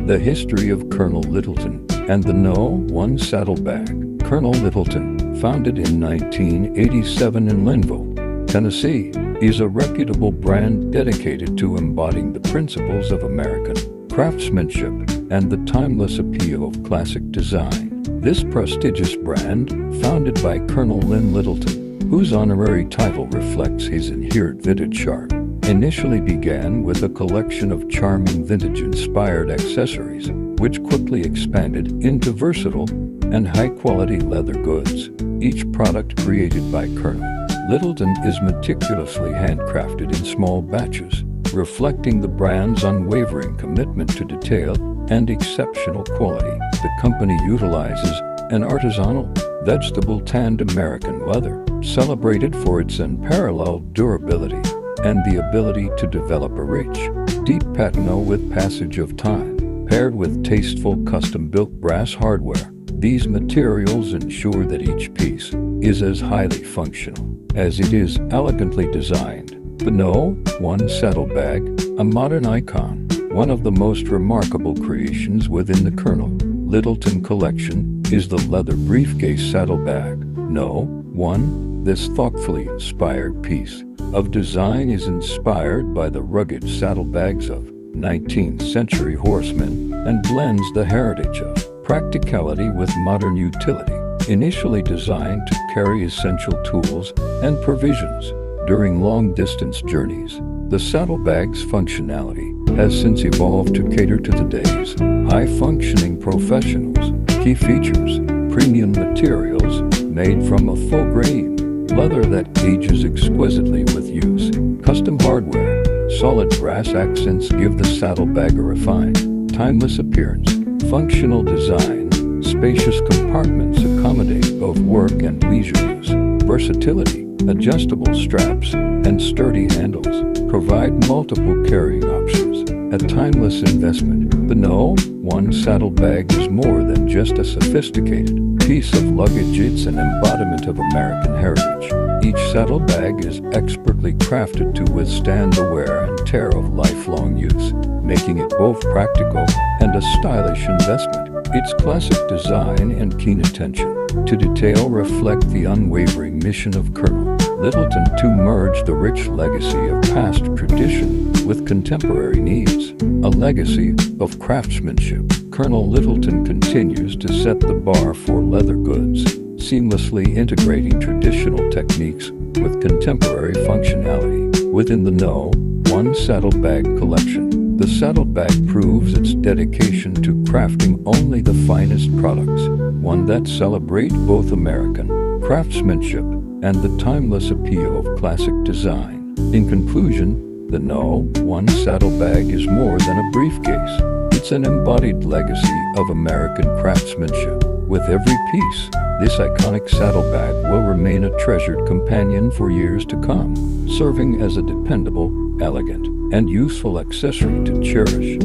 The history of Colonel Littleton and the No. 1 Saddlebag. Colonel Littleton, founded in 1987 in Linville, Tennessee, is a reputable brand dedicated to embodying the principles of American craftsmanship and the timeless appeal of classic design. This prestigious brand, founded by Colonel Lynn Littleton, whose honorary title reflects his inherent vintage charm, initially began with a collection of charming vintage-inspired accessories, which quickly expanded into versatile and high-quality leather goods. Each product created by Colonel Littleton is meticulously handcrafted in small batches, reflecting the brand's unwavering commitment to detail and exceptional quality. The company utilizes an artisanal, vegetable-tanned American leather, celebrated for its unparalleled durability and the ability to develop a rich, deep patina with passage of time. Paired with tasteful custom-built brass hardware, these materials ensure that each piece is as highly functional as it is elegantly designed. The No. 1 Saddlebag, a modern icon, one of the most remarkable creations within the Colonel Littleton collection, is the leather briefcase saddlebag. No. 1. This thoughtfully inspired piece of design is inspired by the rugged saddlebags of 19th century horsemen and blends the heritage of practicality with modern utility. Initially designed to carry essential tools and provisions during long-distance journeys, the saddlebag's functionality has since evolved to cater to today's high-functioning professionals. Key features: premium materials made from a full-grain leather that ages exquisitely with use. Custom hardware, solid brass accents give the saddlebag a refined, timeless appearance. Functional design, spacious compartments accommodate both work and leisure use. Versatility, adjustable straps and sturdy handles provide multiple carrying options. A timeless investment, the No. 1 Saddlebag is more than just a sophisticated piece of luggage, it's an embodiment of American heritage. Each saddlebag is expertly crafted to withstand the wear and tear of lifelong use, making it both practical and a stylish investment. Its classic design and keen attention to detail reflect the unwavering mission of Colonel Littleton to merge the rich legacy of past tradition with contemporary needs. A legacy of craftsmanship, Colonel Littleton continues to set the bar for leather goods, seamlessly integrating traditional techniques with contemporary functionality. Within the No. 1 Saddlebag collection, the saddlebag proves its dedication to crafting only the finest products, one that celebrates both American craftsmanship and the timeless appeal of classic design. In conclusion, the No. 1 Saddlebag is more than a briefcase. It's an embodied legacy of American craftsmanship. With every piece, this iconic saddlebag will remain a treasured companion for years to come, serving as a dependable, elegant, and useful accessory to cherish.